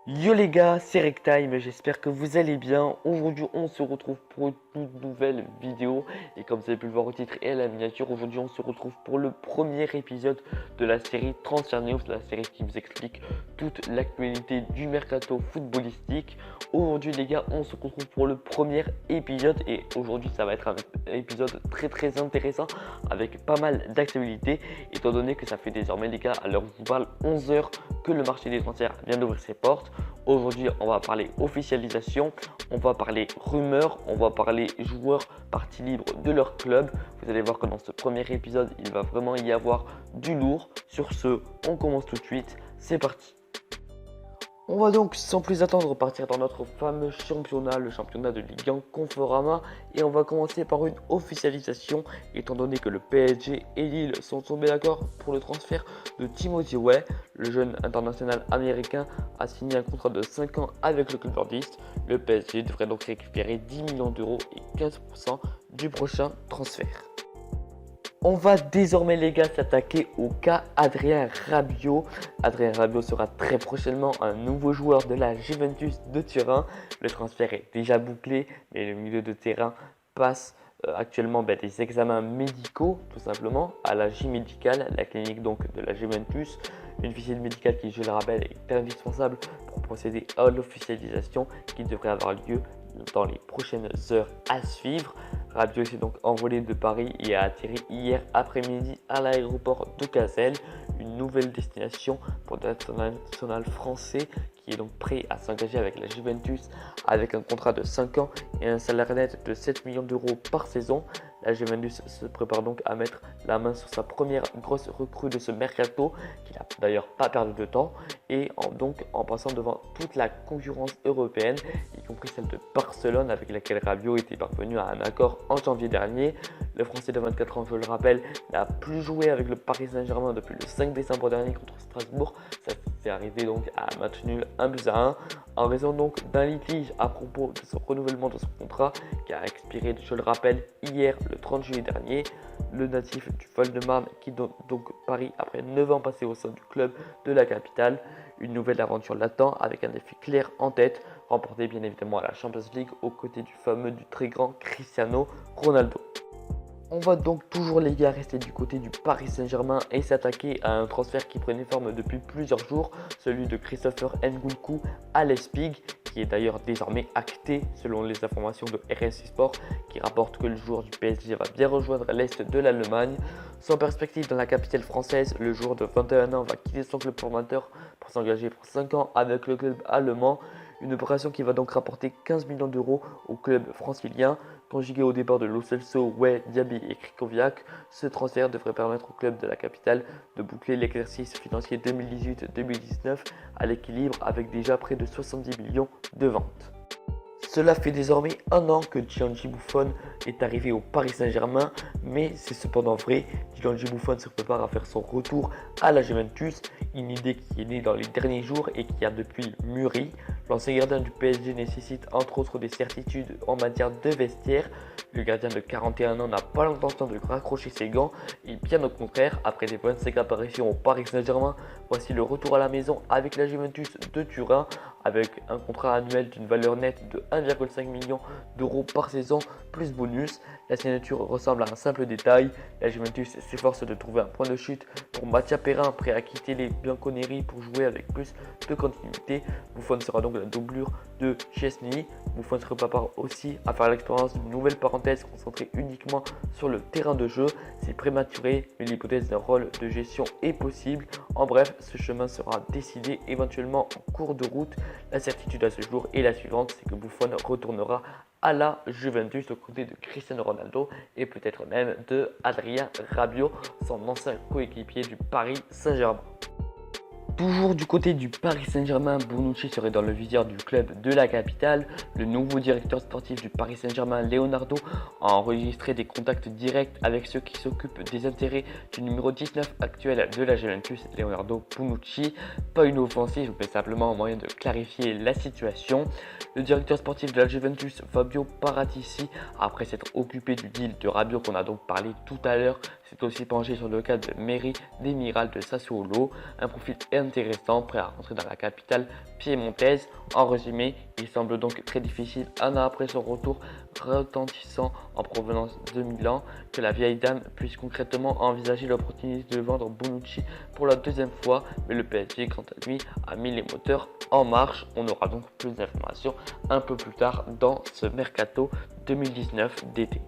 Yo les gars, c'est Rectime, j'espère que vous allez bien. Aujourd'hui on se retrouve pour une toute nouvelle vidéo et comme vous avez pu le voir au titre et à la miniature, aujourd'hui on se retrouve pour le premier épisode de la série Transfer News, la série qui vous explique toute l'actualité du mercato footballistique. Aujourd'hui les gars, on se retrouve pour le premier épisode et aujourd'hui ça va être un épisode très intéressant avec pas mal d'actualités étant donné que ça fait désormais les gars, à l'heure où je vous parle, 11 heures que le marché des transferts vient d'ouvrir ses portes. Aujourd'hui, on va parler officialisation, on va parler rumeurs, on va parler joueurs partis libres de leur club. Vous allez voir que dans ce premier épisode, il va vraiment y avoir du lourd. Sur ce, on commence tout de suite. C'est parti. On va donc sans plus attendre partir dans notre fameux championnat, le championnat de Ligue 1 Conforama, et on va commencer par une officialisation étant donné que le PSG et Lille sont tombés d'accord pour le transfert de Timothy Weah. Le jeune international américain a signé un contrat de 5 ans avec le club nordiste. Le PSG devrait donc récupérer 10 millions d'euros et 15% du prochain transfert. On va désormais les gars s'attaquer au cas Adrien Rabiot. Adrien Rabiot sera très prochainement un nouveau joueur de la Juventus de Turin. Le transfert est déjà bouclé, mais le milieu de terrain passe actuellement des examens médicaux tout simplement à la J-Médicale, la clinique donc de la Juventus. Une visite médicale qui, je le rappelle, est indispensable pour procéder à l'officialisation qui devrait avoir lieu dans les prochaines heures à suivre. Rabiot s'est donc envolé de Paris et a atterri hier après-midi à l'aéroport de Cazel, une nouvelle destination pour l'international français qui est donc prêt à s'engager avec la Juventus avec un contrat de 5 ans et un salaire net de 7 millions d'euros par saison. La Juventus se prépare donc à mettre la main sur sa première grosse recrue de ce mercato, qui n'a d'ailleurs pas perdu de temps, et en passant devant toute la concurrence européenne, y compris celle de Barcelone avec laquelle Rabiot était parvenu à un accord en janvier dernier. Le Français de 24 ans, je le rappelle, n'a plus joué avec le Paris Saint-Germain depuis le 5 décembre dernier contre Strasbourg. Ça s'est arrivé donc à un match nul 1-1 en raison donc d'un litige à propos de son renouvellement de son contrat qui a expiré, je le rappelle, hier le 30 juillet dernier. Le natif du Val-de-Marne qui donc Paris après 9 ans passés au sein du club de la capitale. Une nouvelle aventure l'attend avec un défi clair en tête, remporté bien évidemment à la Champions League aux côtés du très grand Cristiano Ronaldo. On va donc toujours les gars rester du côté du Paris Saint-Germain et s'attaquer à un transfert qui prenait forme depuis plusieurs jours, celui de Christopher Nkunku à Leipzig, qui est d'ailleurs désormais acté selon les informations de RMC Sport qui rapporte que le joueur du PSG va bien rejoindre l'Est de l'Allemagne. Sans perspective dans la capitale française, le joueur de 21 ans va quitter son club formateur pour s'engager pour 5 ans avec le club allemand. Une opération qui va donc rapporter 15 millions d'euros au club francilien. Conjugué au départ de Lo Celso, Weah, Diaby et Krychowiak, ce transfert devrait permettre au club de la capitale de boucler l'exercice financier 2018-2019 à l'équilibre avec déjà près de 70 millions de ventes. Cela fait désormais un an que Gianluigi Buffon est arrivé au Paris Saint-Germain, mais c'est cependant vrai, Gianluigi Buffon se prépare à faire son retour à la Juventus, une idée qui est née dans les derniers jours et qui a depuis mûri. L'ancien gardien du PSG nécessite entre autres des certitudes en matière de vestiaire. Le gardien de 41 ans n'a pas l'intention de raccrocher ses gants et bien au contraire, après des 25 apparitions au Paris Saint-Germain, voici le retour à la maison avec la Juventus de Turin avec un contrat annuel d'une valeur nette de 1,5 million d'euros par saison plus bonus. La signature ressemble à un simple détail. La Juventus s'efforce de trouver un point de chute pour Mathia Perrin prêt à quitter les Bianconeri pour jouer avec plus de continuité. Buffon sera donc la doublure de Chesney. Buffon se prépare aussi à faire l'expérience d'une nouvelle parenthèse concentrée uniquement sur le terrain de jeu. C'est prématuré, mais l'hypothèse d'un rôle de gestion est possible. En bref, ce chemin sera décidé éventuellement en cours de route. La certitude à ce jour est la suivante, c'est que Buffon retournera à la Juventus aux côtés de Cristiano Ronaldo et peut-être même de Adrien Rabiot, son ancien coéquipier du Paris Saint-Germain. Toujours du côté du Paris Saint-Germain, Bonucci serait dans le viseur du club de la capitale. Le nouveau directeur sportif du Paris Saint-Germain, Leonardo, a enregistré des contacts directs avec ceux qui s'occupent des intérêts du numéro 19 actuel de la Juventus, Leonardo Bonucci. Pas une offensive, mais simplement un moyen de clarifier la situation. Le directeur sportif de la Juventus, Fabio Paratici, après s'être occupé du deal de Rabiot qu'on a donc parlé tout à l'heure s'est aussi penché sur le cas de Mary Demiral de Sassuolo, un profil intéressant prêt à rentrer dans la capitale piémontaise. En résumé, il semble donc très difficile, un an après son retour retentissant en provenance de Milan, que la vieille dame puisse concrètement envisager l'opportunité de vendre Bonucci pour la deuxième fois, mais le PSG quant à lui a mis les moteurs en marche. On aura donc plus d'informations un peu plus tard dans ce mercato 2019 d'été.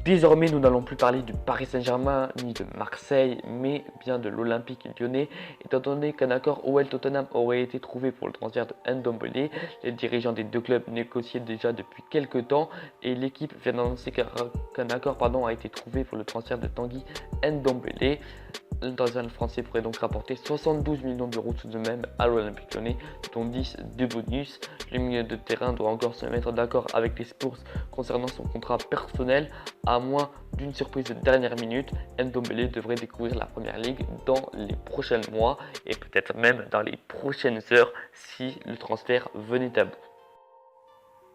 Désormais, nous n'allons plus parler du Paris Saint-Germain ni de Marseille, mais bien de l'Olympique Lyonnais, étant donné qu'un accord OL-Tottenham aurait été trouvé pour le transfert de Ndombele. Les dirigeants des deux clubs négociaient déjà depuis quelques temps et l'équipe vient d'annoncer qu'un accord a été trouvé pour le transfert de Tanguy Ndombele. L'international français pourrait donc rapporter 72 millions d'euros tout de même à l'Olympique Lyonnais, dont 10 de bonus. Le milieu de terrain doit encore se mettre d'accord avec les Spurs concernant son contrat personnel. À moins d'une surprise de dernière minute, Ndombele devrait découvrir la première ligue dans les prochains mois et peut-être même dans les prochaines heures si le transfert venait à bout.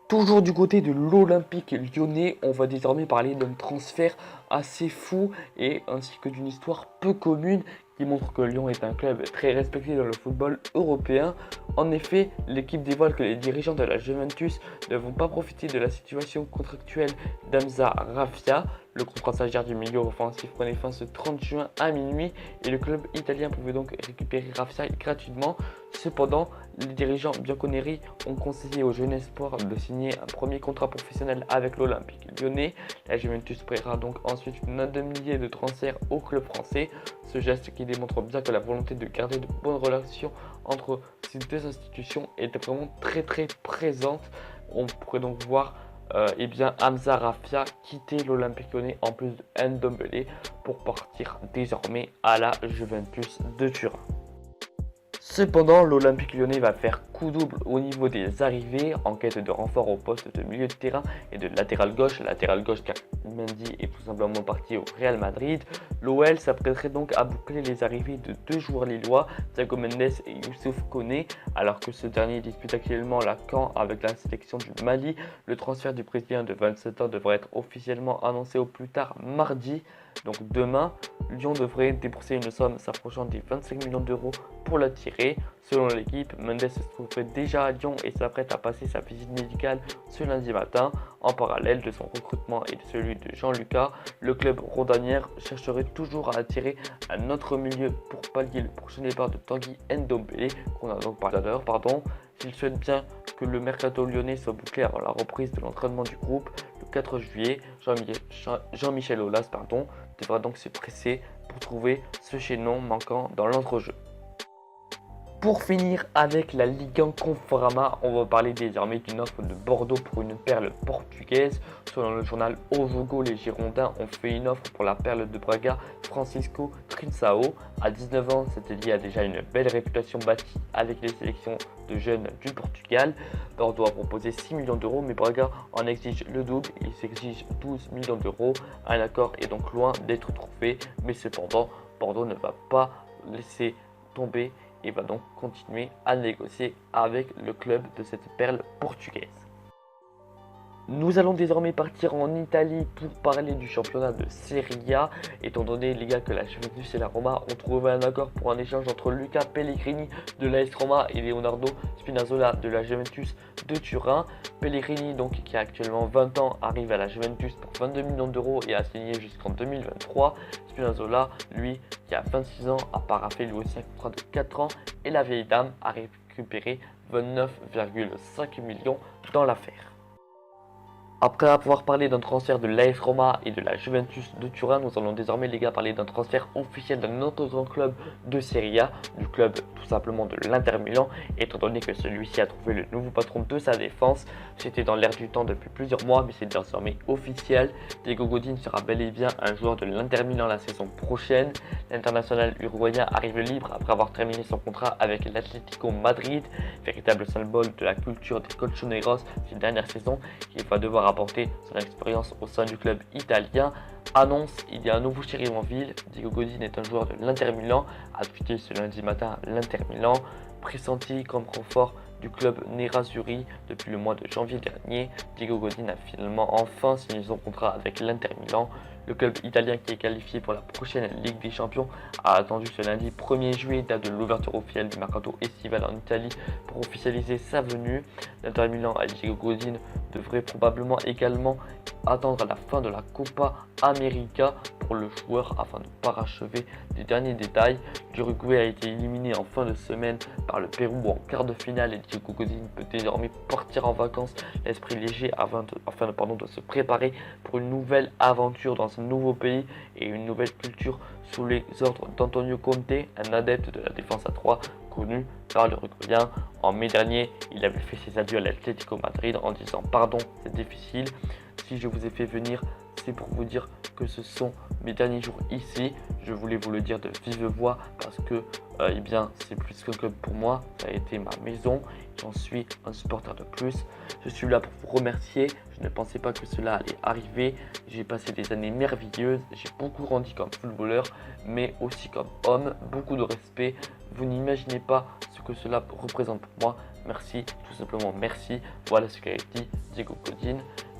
Toujours du côté de l'Olympique Lyonnais, on va désormais parler d'un transfert assez fou et ainsi que d'une histoire peu commune qui montre que Lyon est un club très respecté dans le football européen. En effet, l'équipe dévoile que les dirigeants de la Juventus ne vont pas profiter de la situation contractuelle d'Hamza Raffia. Le contrat stagiaire du milieu offensif prenait fin ce 30 juin à minuit et le club italien pouvait donc récupérer Raffia gratuitement. Cependant, les dirigeants bianconeri ont conseillé aux jeunes espoirs de signer un premier contrat professionnel avec l'Olympique Lyonnais. La Juventus paiera donc ensuite une indemnité de transfert au club français. Ce geste qui démontre bien que la volonté de garder de bonnes relations entre ces deux institutions est vraiment très présente. On pourrait donc voir Hamza Raffia quitter l'Olympique Lyonnais en plus de Ndombele pour partir désormais à la Juventus de Turin. Cependant, l'Olympique Lyonnais va faire coup double au niveau des arrivées en quête de renfort au poste de milieu de terrain et de latéral gauche. Latéral gauche car Mendy est tout simplement parti au Real Madrid. L'OL s'apprêterait donc à boucler les arrivées de deux joueurs lillois, Thiago Mendes et Youssouf Koné, alors que ce dernier dispute actuellement la CAN avec la sélection du Mali. Le transfert du Brésilien de 27 ans devrait être officiellement annoncé au plus tard mardi. Donc demain, Lyon devrait débourser une somme s'approchant des 25 millions d'euros pour l'attirer. Selon l'équipe, Mendes se trouverait déjà à Lyon et s'apprête à passer sa visite médicale ce lundi matin. En parallèle de son recrutement et de celui de Jean-Lucas, le club rhodanière chercherait toujours à attirer un autre milieu pour pallier le prochain départ de Tanguy Ndombele, qu'on a donc parlé tout à l'heure. S'il souhaite bien que le mercato lyonnais soit bouclé avant la reprise de l'entraînement du groupe le 4 juillet, Jean-Michel Aulas devra donc se presser pour trouver ce chaînon manquant dans l'entrejeu. Pour finir avec la Ligue 1 Conforama, on va parler désormais d'une offre de Bordeaux pour une perle portugaise. Selon le journal O Jogo, les Girondins ont fait une offre pour la perle de Braga, Francisco Trincao. À 19 ans, cet ailier a déjà une belle réputation bâtie avec les sélections de jeunes du Portugal. Bordeaux a proposé 6 millions d'euros, mais Braga en exige le double. Il s'exige 12 millions d'euros. Un accord est donc loin d'être trouvé, mais cependant, Bordeaux ne va pas laisser tomber et va donc continuer à négocier avec le club de cette perle portugaise. Nous allons désormais partir en Italie pour parler du championnat de Serie A, étant donné les gars que la Juventus et la Roma ont trouvé un accord pour un échange entre Luca Pellegrini de l'AS Roma et Leonardo Spinazzola de la Juventus de Turin. Pellegrini, donc qui a actuellement 20 ans, arrive à la Juventus pour 22 millions d'euros et a signé jusqu'en 2023. Spinazzola, lui, qui a 26 ans, a paraphé lui aussi un contrat de 4 ans et la vieille dame a récupéré 29,5 millions dans l'affaire. Après avoir parlé d'un transfert de l'AS Roma et de la Juventus de Turin, nous allons désormais les gars parler d'un transfert officiel d'un autre grand club de Serie A, du club tout simplement de l'Inter Milan, étant donné que celui-ci a trouvé le nouveau patron de sa défense. C'était dans l'air du temps depuis plusieurs mois, mais c'est désormais officiel. Diego Godin sera bel et bien un joueur de l'Inter Milan la saison prochaine. L'international uruguayen arrive libre après avoir terminé son contrat avec l'Atlético Madrid, véritable symbole de la culture des colchoneros ces dernières saisons, qui va devoir apporter son expérience au sein du club italien. Annonce, il y a un nouveau chéri en ville. Diego Godin est un joueur de l'Inter Milan, a tweeté ce lundi matin l'Inter Milan, pressenti comme renfort du club Nerazzurri depuis le mois de janvier dernier. Diego Godin a finalement enfin signé son contrat avec l'Inter Milan. Le club italien qui est qualifié pour la prochaine Ligue des Champions a attendu ce lundi 1er juillet, date de l'ouverture officielle du mercato estival en Italie, pour officialiser sa venue. L'Inter Milan à Diego Godin devrait probablement également attendre la fin de la Copa América pour le joueur afin de parachever les derniers détails. L'Uruguay a été éliminé en fin de semaine par le Pérou en quart de finale et Diego Godin peut désormais partir en vacances l'esprit léger afin de se préparer pour une nouvelle aventure dans un nouveau pays et une nouvelle culture sous les ordres d'Antonio Conte, un adepte de la défense à 3 connu par l'Uruguayen. En mai dernier, il avait fait ses adieux à l'Atlético Madrid en disant « Pardon, c'est difficile. Si je vous ai fait venir, c'est pour vous dire que ce sont mes derniers jours ici. Je voulais vous le dire de vive voix parce que eh bien, c'est plus qu'un club pour moi. Ça a été ma maison. J'en suis un supporter de plus. Je suis là pour vous remercier. Je ne pensais pas que cela allait arriver. J'ai passé des années merveilleuses. J'ai beaucoup grandi comme footballeur, mais aussi comme homme. Beaucoup de respect. Vous n'imaginez pas ce que cela représente pour moi. Merci, tout simplement merci. Voilà ce qu'a dit Diego Godin.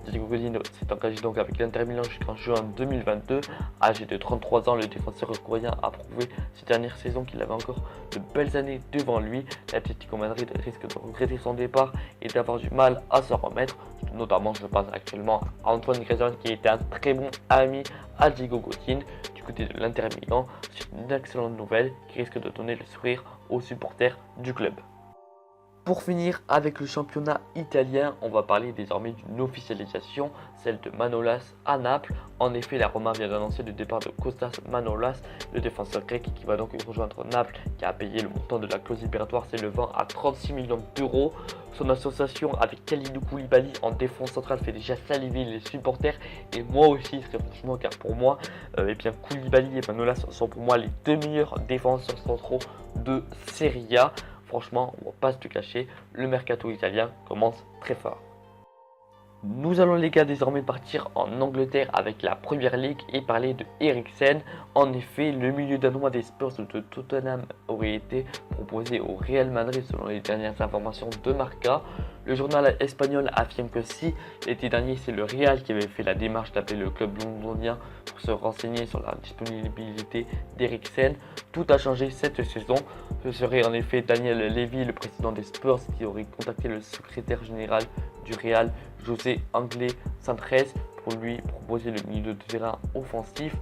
Diego Godin s'est engagé donc avec l'Inter Milan jusqu'en juin 2022. Âgé de 33 ans, le défenseur uruguayen a prouvé ces dernières saisons qu'il avait encore de belles années devant lui. L'Atlético Madrid risque de regretter son départ et d'avoir du mal à s'en remettre. Notamment, je pense actuellement à Antoine Griezmann qui était un très bon ami à Diego Godin. Du côté de l'Inter Milan, c'est une excellente nouvelle qui risque de donner le sourire aux supporters du club. Pour finir avec le championnat italien, on va parler désormais d'une officialisation, celle de Manolas à Naples. En effet, la Roma vient d'annoncer le départ de Kostas Manolas, le défenseur grec qui va donc rejoindre Naples, qui a payé le montant de la clause libératoire s'élevant à 36 millions d'euros. Son association avec Kalidou Koulibaly en défense centrale fait déjà saliver les supporters et moi aussi très franchement, car pour moi, Koulibaly et Manolas sont pour moi les deux meilleurs défenseurs centraux de Serie A. Franchement, on ne va pas se le cacher, le mercato italien commence très fort. Nous allons les gars désormais partir en Angleterre avec la Premier League et parler de Eriksen. En effet, le milieu danois des Spurs de Tottenham aurait été proposé au Real Madrid selon les dernières informations de Marca. Le journal espagnol affirme que si l'été dernier c'est le Real qui avait fait la démarche d'appeler le club londonien pour se renseigner sur la disponibilité d'Eriksen, tout a changé cette saison. Ce serait en effet Daniel Levy, le président des Spurs, qui aurait contacté le secrétaire général du Real, José Anglés Santrez, pour lui proposer le milieu de terrain offensif.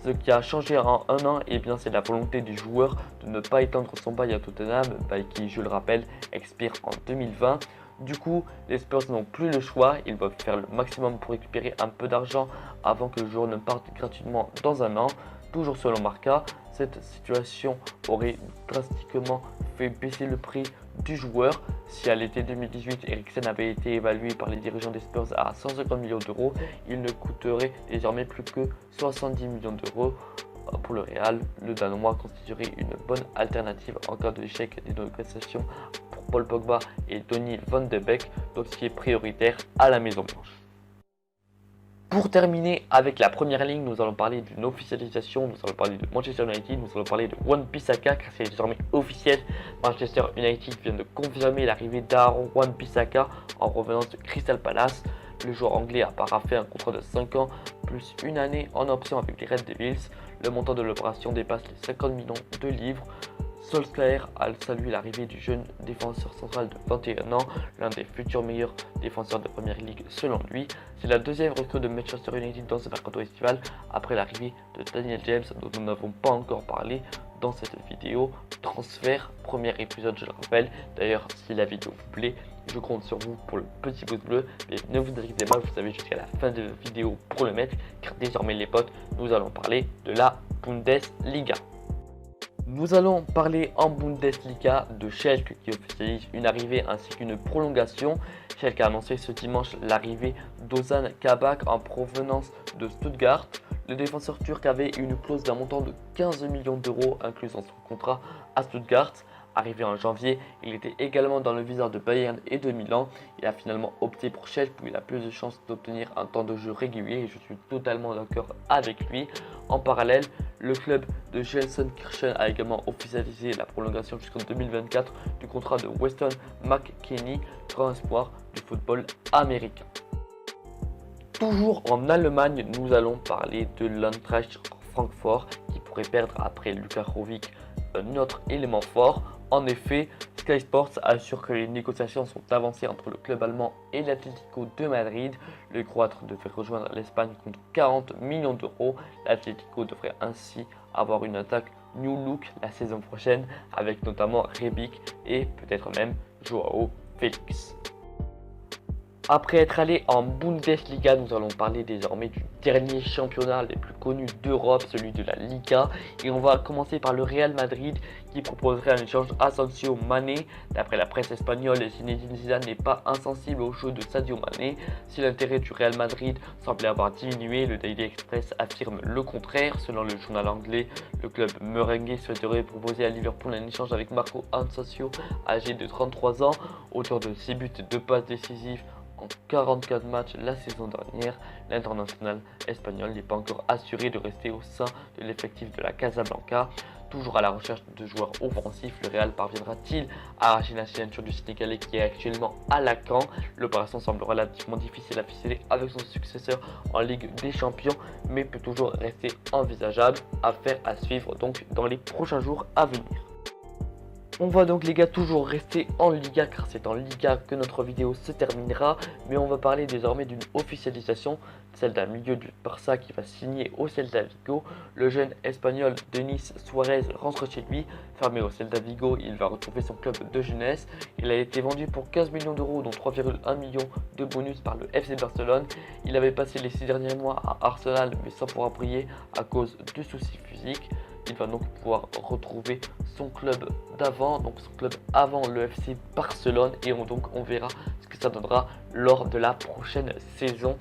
Ce qui a changé en un an, c'est la volonté du joueur de ne pas étendre son bail à Tottenham, bail qui, je le rappelle, expire en 2020. Du coup, les Spurs n'ont plus le choix, ils doivent faire le maximum pour récupérer un peu d'argent avant que le joueur ne parte gratuitement dans un an. Toujours selon Marca, cette situation aurait drastiquement fait baisser le prix du joueur. Si à l'été 2018, Eriksen avait été évalué par les dirigeants des Spurs à 150 millions d'euros, il ne coûterait désormais plus que 70 millions d'euros. Pour le Real, le Danois constituerait une bonne alternative en cas d'échec des négociations pour Paul Pogba et Donny van de Beek, dossier prioritaire à la Maison Blanche. Pour terminer avec la Première Ligue, nous allons parler d'une officialisation, nous allons parler de Manchester United, nous allons parler de Wan-Bissaka car c'est désormais officiel. Manchester United vient de confirmer l'arrivée d'Aaron Wan-Bissaka en revenance de Crystal Palace. Le joueur anglais a paraphé un contrat de 5 ans plus une année en option avec les Red Devils. Le montant de l'opération dépasse les 50 millions de livres. Solskjaer a salué l'arrivée du jeune défenseur central de 21 ans, l'un des futurs meilleurs défenseurs de Première Ligue selon lui. C'est la deuxième recrue de Manchester United dans ce mercato estival après l'arrivée de Daniel James dont nous n'avons pas encore parlé dans cette vidéo. Transfert, premier épisode je le rappelle. D'ailleurs si la vidéo vous plaît, je compte sur vous pour le petit pouce bleu. Mais ne vous inquiétez pas, vous savez jusqu'à la fin de la vidéo pour le mettre car désormais les potes, nous allons parler de la Bundesliga. Nous allons parler en Bundesliga de Schalke qui officialise une arrivée ainsi qu'une prolongation. Schalke a annoncé ce dimanche l'arrivée d'Ozan Kabak en provenance de Stuttgart. Le défenseur turc avait une clause d'un montant de 15 millions d'euros incluse dans son contrat à Stuttgart. Arrivé en janvier, il était également dans le viseur de Bayern et de Milan. Il a finalement opté pour Schalke où il a plus de chances d'obtenir un temps de jeu régulier et je suis totalement d'accord avec lui. En parallèle, le club de Gelsenkirchen a également officialisé la prolongation jusqu'en 2024 du contrat de Weston McKennie, grand espoir du football américain. Toujours en Allemagne, nous allons parler de l'Eintracht Francfort qui pourrait perdre après Luka Jovic, notre élément fort. En effet, Sky Sports assure que les négociations sont avancées entre le club allemand et l'Atlético de Madrid. Le Croate devrait rejoindre l'Espagne contre 40 millions d'euros. L'Atlético devrait ainsi avoir une attaque new look la saison prochaine avec notamment Rebic et peut-être même Joao Félix. Après être allé en Bundesliga, nous allons parler désormais du dernier championnat le plus connu d'Europe, celui de la Liga. Et on va commencer par le Real Madrid qui proposerait un échange Asensio-Mané. D'après la presse espagnole, Zinedine Zidane n'est pas insensible au jeu de Sadio Mané. Si l'intérêt du Real Madrid semblait avoir diminué, le Daily Express affirme le contraire. Selon le journal anglais, le club merengue souhaiterait proposer à Liverpool un échange avec Marco Asensio, âgé de 33 ans, auteur de 6 buts et 2 passes décisives en 44 matchs la saison dernière. L'international espagnol n'est pas encore assuré de rester au sein de l'effectif de la Casablanca. Toujours à la recherche de joueurs offensifs, le Real parviendra-t-il à arracher la signature du Sénégalais qui est actuellement à Lacan? L'opération semble relativement difficile à ficeler avec son successeur en Ligue des Champions, mais peut toujours rester envisageable. Affaire à suivre donc dans les prochains jours à venir. On va donc les gars toujours rester en Liga car c'est en Liga que notre vidéo se terminera, mais on va parler désormais d'une officialisation, celle d'un milieu du Barça qui va signer au Celta Vigo. Le jeune espagnol Denis Suarez rentre chez lui, fermé au Celta Vigo, il va retrouver son club de jeunesse. Il a été vendu pour 15 millions d'euros dont 3,1 millions de bonus par le FC Barcelone. Il avait passé les 6 derniers mois à Arsenal mais sans pouvoir briller à cause de soucis physiques. Il va donc pouvoir retrouver son club d'avant, donc son club avant le FC Barcelone, et on verra ce que ça donnera lors de la prochaine saison.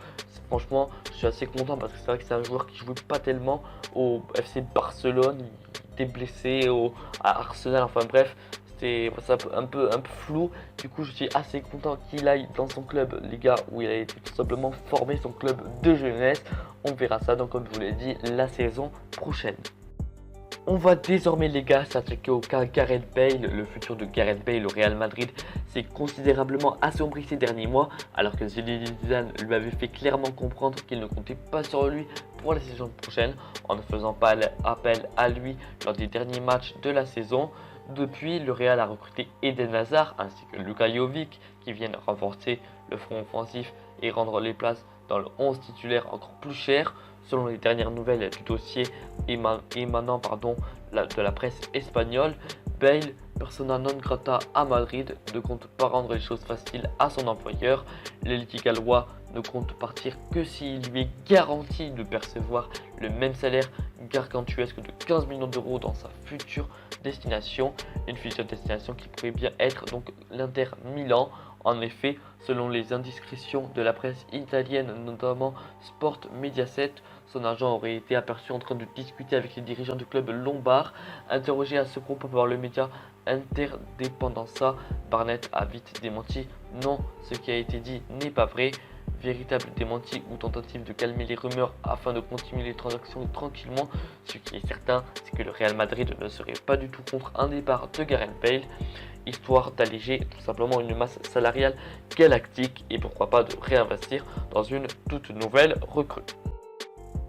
Franchement, je suis assez content parce que c'est vrai que c'est un joueur qui jouait pas tellement au FC Barcelone, il était blessé à Arsenal, enfin bref. C'était un peu flou. Du coup, je suis assez content qu'il aille dans son club, les gars, où il a été tout simplement formé, son club de jeunesse. On verra ça, donc comme je vous l'ai dit, la saison prochaine. On va désormais les gars s'attaquer au cas Gareth Bale. Le futur de Gareth Bale au Real Madrid s'est considérablement assombri ces derniers mois, alors que Zinedine Zidane lui avait fait clairement comprendre qu'il ne comptait pas sur lui pour la saison prochaine, en ne faisant pas appel à lui lors des derniers matchs de la saison. Depuis, le Real a recruté Eden Hazard ainsi que Luka Jovic qui viennent renforcer le front offensif et rendre les places dans le 11 titulaire encore plus cher. Selon les dernières nouvelles du dossier émanant de la presse espagnole, Bale, persona non grata à Madrid, ne compte pas rendre les choses faciles à son employeur. L'élite gallois ne compte partir que s'il lui est garanti de percevoir le même salaire gargantuesque de 15 millions d'euros dans sa future destination. Une future destination qui pourrait bien être donc l'Inter Milan. En effet, selon les indiscrétions de la presse italienne, notamment Sport Mediaset, son agent aurait été aperçu en train de discuter avec les dirigeants du club lombard. Interrogé à ce propos par le média Interdependenza, Barnett a vite démenti. Non, ce qui a été dit n'est pas vrai. Véritable démenti ou tentative de calmer les rumeurs afin de continuer les transactions tranquillement. Ce qui est certain, c'est que le Real Madrid ne serait pas du tout contre un départ de Gareth Bale, histoire d'alléger tout simplement une masse salariale galactique et pourquoi pas de réinvestir dans une toute nouvelle recrue.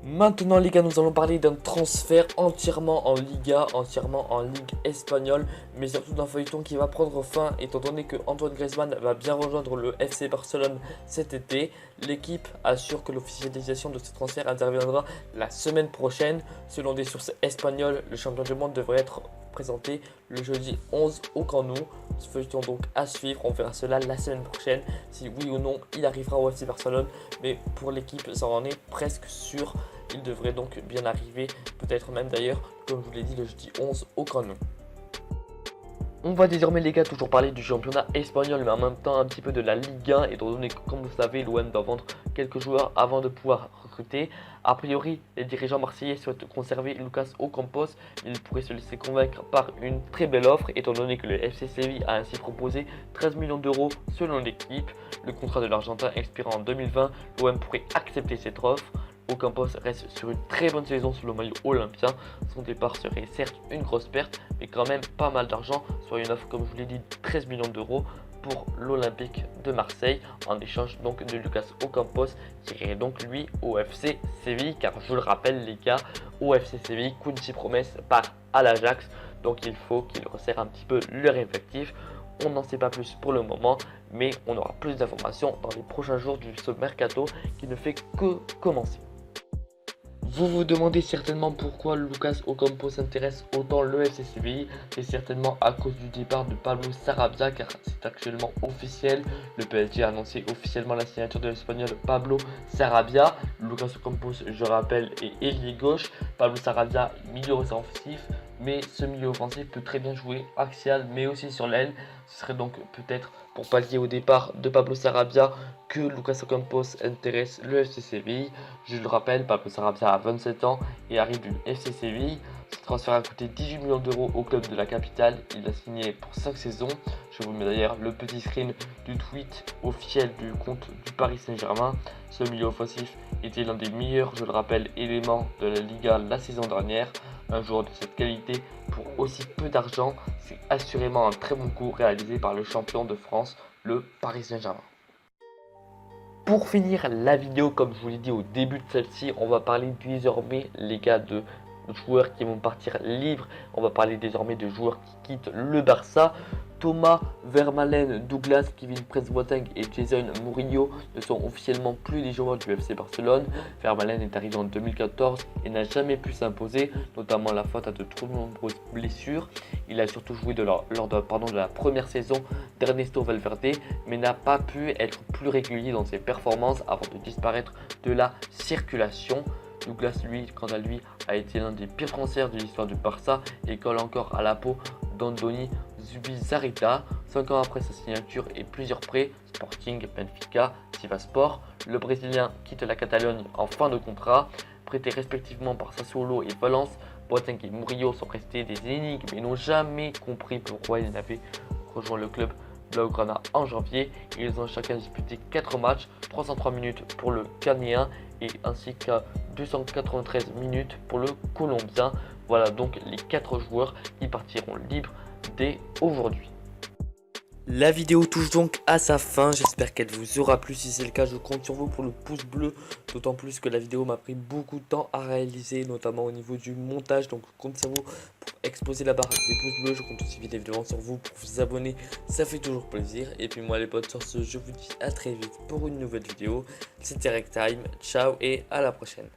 Maintenant les gars, nous allons parler d'un transfert entièrement en Liga, entièrement en Ligue espagnole, mais surtout d'un feuilleton qui va prendre fin étant donné que Antoine Griezmann va bien rejoindre le FC Barcelone cet été. L'équipe assure que l'officialisation de ce transfert interviendra la semaine prochaine. Selon des sources espagnoles, le champion du monde devrait être présenté le jeudi 11 au Camp Nou. Ce feuilleton donc à suivre, on verra cela la semaine prochaine, si oui ou non il arrivera au FC Barcelone, mais pour l'équipe ça en est presque sûr. Il devrait donc bien arriver, peut-être même d'ailleurs, comme je vous l'ai dit, le jeudi 11 au Camp Nou. On va désormais les gars toujours parler du championnat espagnol, mais en même temps un petit peu de la Ligue 1, étant donné que comme vous savez l'OM doit vendre quelques joueurs avant de pouvoir recruter. A priori, les dirigeants marseillais souhaitent conserver Lucas Ocampos, mais ils pourraient se laisser convaincre par une très belle offre, étant donné que le FC Séville a ainsi proposé 13 millions d'euros selon l'équipe. Le contrat de l'Argentin expirant en 2020, l'OM pourrait accepter cette offre. Ocampos reste sur une très bonne saison sous le maillot olympien. Son départ serait certes une grosse perte, mais quand même pas mal d'argent, soit une offre comme je vous l'ai dit 13 millions d'euros pour l'Olympique de Marseille en échange donc de Lucas Ocampos qui irait donc lui au FC Séville, car je le rappelle les gars, au FC Séville, Quincy Promes part à l'Ajax, donc il faut qu'ils resserrent un petit peu leur effectif. On n'en sait pas plus pour le moment, mais on aura plus d'informations dans les prochains jours du ce mercato qui ne fait que commencer. Vous vous demandez certainement pourquoi Lucas Ocampos intéresse autant le FC Séville. C'est certainement à cause du départ de Pablo Sarabia, car c'est actuellement officiel. Le PSG a annoncé officiellement la signature de l'Espagnol Pablo Sarabia. Lucas Ocampos, je rappelle, est ailier gauche. Pablo Sarabia, milieu offensif. Mais ce milieu offensif peut très bien jouer axial, mais aussi sur l'aile. Ce serait donc peut-être pour pallier au départ de Pablo Sarabia que Lucas Ocampos intéresse le FC Séville. Je le rappelle, Pablo Sarabia a 27 ans et arrive du FC Séville. Ce transfert a coûté 18 millions d'euros au club de la capitale. Il a signé pour 5 saisons. Je vous mets d'ailleurs le petit screen du tweet officiel du compte du Paris Saint-Germain. Ce milieu offensif était l'un des meilleurs, je le rappelle, éléments de la Liga la saison dernière. Un joueur de cette qualité pour aussi peu d'argent, c'est assurément un très bon coup réalisé par le champion de France, le Paris Saint-Germain. Pour finir la vidéo, comme je vous l'ai dit au début de celle-ci, on va parler désormais les gars de joueurs qui vont partir libres. On va parler désormais de joueurs qui quittent le Barça. Thomas Vermaelen, Douglas, Kevin Prince-Boateng et Jason Murillo ne sont officiellement plus des joueurs du FC Barcelone. Vermaelen est arrivé en 2014 et n'a jamais pu s'imposer, notamment la faute à de trop nombreuses blessures. Il a surtout joué lors de la première saison d'Ernesto Valverde, mais n'a pas pu être plus régulier dans ses performances avant de disparaître de la circulation. Douglas, lui, quant à lui, a été l'un des pires transferts de l'histoire du Barça et colle encore à la peau d'Andoni Zubizarreta. 5 ans après sa signature et plusieurs prêts, Sporting, Benfica, Sivasspor, le Brésilien quitte la Catalogne en fin de contrat. Prêtés respectivement par Sassuolo et Valence, Boateng et Murillo sont restés des énigmes et n'ont jamais compris pourquoi ils n'avaient rejoint le club Blaugrana en janvier. Ils ont chacun disputé 4 matchs, 303 minutes pour le Ghanéen et ainsi qu'à 293 minutes pour le Colombien. Voilà donc les 4 joueurs qui partiront libres dès aujourd'hui. La vidéo touche donc à sa fin, j'espère qu'elle vous aura plu. Si c'est le cas, je compte sur vous pour le pouce bleu, d'autant plus que la vidéo m'a pris beaucoup de temps à réaliser, notamment au niveau du montage, donc je compte sur vous pour exposer la barre des pouces bleus. Je compte aussi évidemment sur vous pour vous abonner, ça fait toujours plaisir. Et puis moi les potes, sur ce, je vous dis à très vite pour une nouvelle vidéo. C'était Rectime, ciao et à la prochaine.